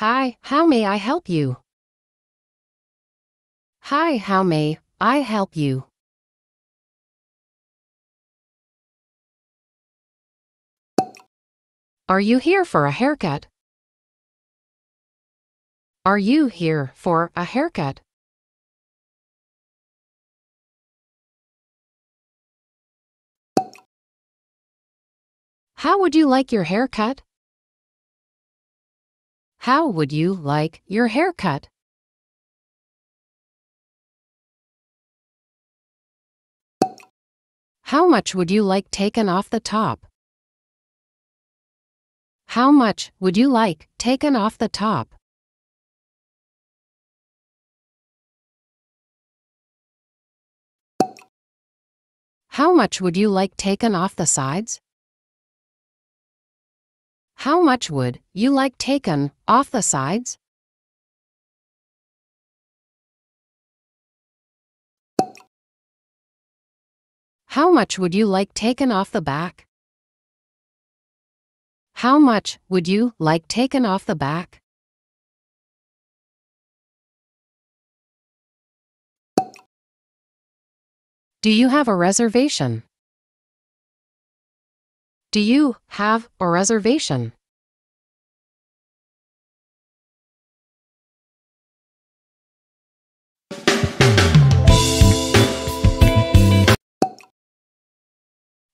Hi, how may I help you? Hi, how may I help you? Are you here for a haircut? Are you here for a haircut? How would you like your hair cut? How would you like your hair cut? How much would you like taken off the top? How much would you like taken off the top? How much would you like taken off the sides? How much would you like taken off the sides? How much would you like taken off the back? How much would you like taken off the back? Do you have a reservation? Do you have a reservation?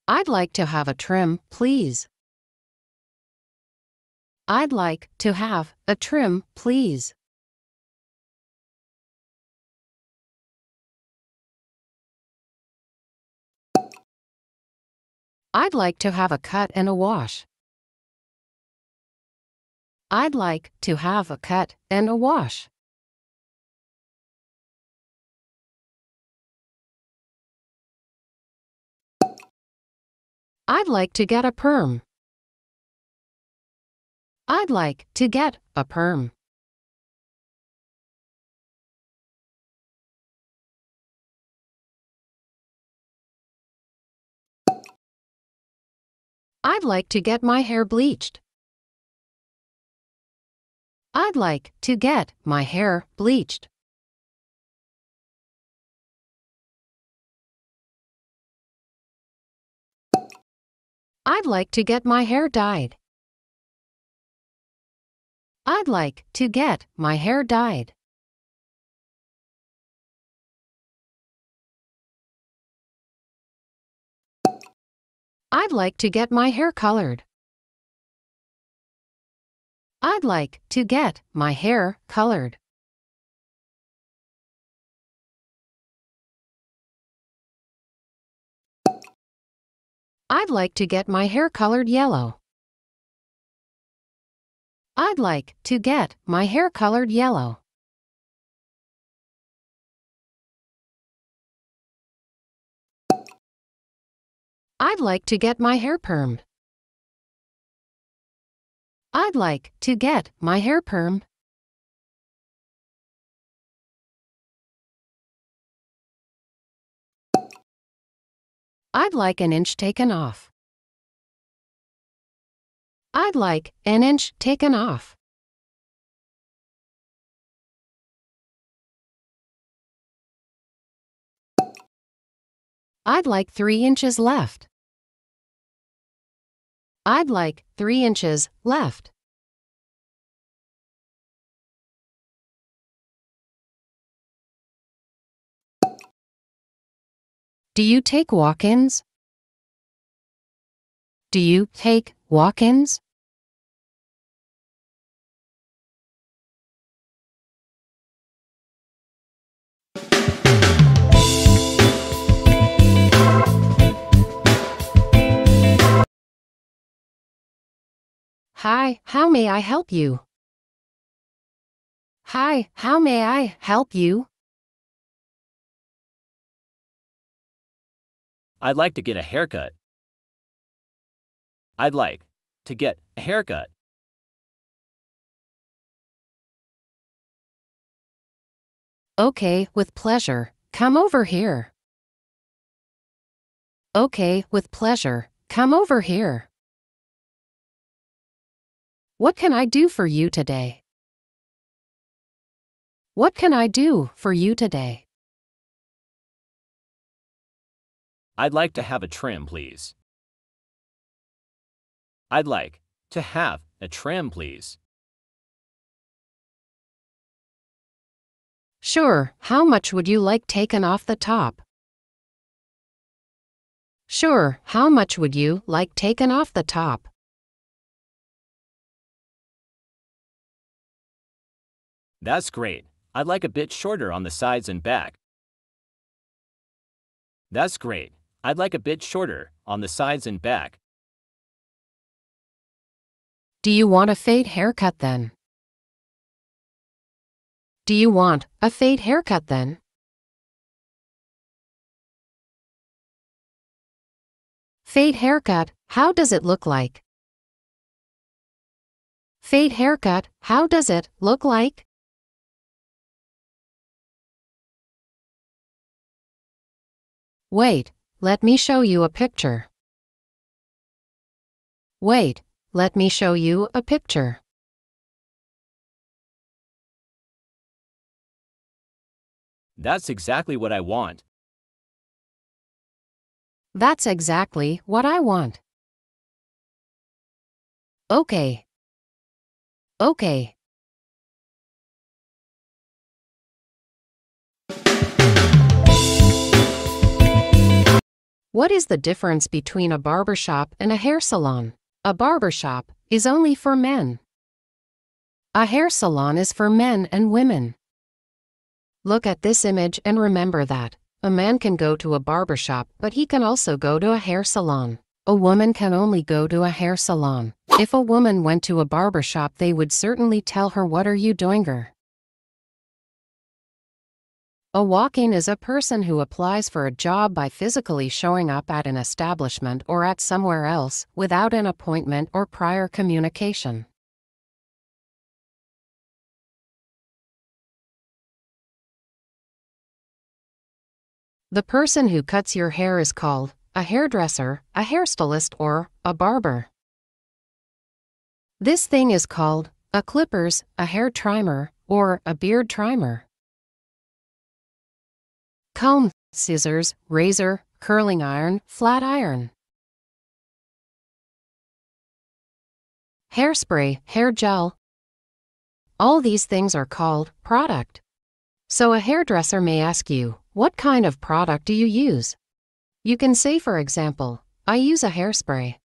I'd like to have a trim, please. I'd like to have a trim, please. I'd like to have a cut and a wash. I'd like to have a cut and a wash. I'd like to get a perm. I'd like to get a perm. I'd like to get my hair bleached. I'd like to get my hair bleached. I'd like to get my hair dyed. I'd like to get my hair dyed. I'd like to get my hair colored. I'd like to get my hair colored. I'd like to get my hair colored yellow. I'd like to get my hair colored yellow. I'd like to get my hair permed. I'd like to get my hair permed. I'd like an inch taken off. I'd like an inch taken off. I'd like 3 inches left. I'd like 3 inches left. Do you take walk-ins? Do you take walk-ins? Hi, how may I help you? Hi, how may I help you? I'd like to get a haircut. I'd like to get a haircut. Okay, with pleasure. Come over here. Okay, with pleasure. Come over here. What can I do for you today? What can I do for you today? I'd like to have a trim, please. I'd like to have a trim, please. Sure, how much would you like taken off the top? Sure, how much would you like taken off the top? That's great. I'd like a bit shorter on the sides and back. That's great. I'd like a bit shorter on the sides and back. Do you want a fade haircut then? Do you want a fade haircut then? Fade haircut, how does it look like? Fade haircut, how does it look like? Wait, let me show you a picture. Wait, let me show you a picture. That's exactly what I want. That's exactly what I want. Okay. Okay. What is the difference between a barbershop and a hair salon? A barbershop is only for men. A hair salon is for men and women. Look at this image and remember that a man can go to a barbershop, but he can also go to a hair salon. A woman can only go to a hair salon. If a woman went to a barbershop, they would certainly tell her, "What are you doing her?" A walk-in is a person who applies for a job by physically showing up at an establishment or at somewhere else without an appointment or prior communication. The person who cuts your hair is called a hairdresser, a hairstylist, or a barber. This thing is called a clippers, a hair trimmer, or a beard trimmer. Comb, scissors, razor, curling iron, flat iron. Hairspray, hair gel. All these things are called product. So a hairdresser may ask you, "What kind of product do you use?" You can say, for example, "I use a hairspray."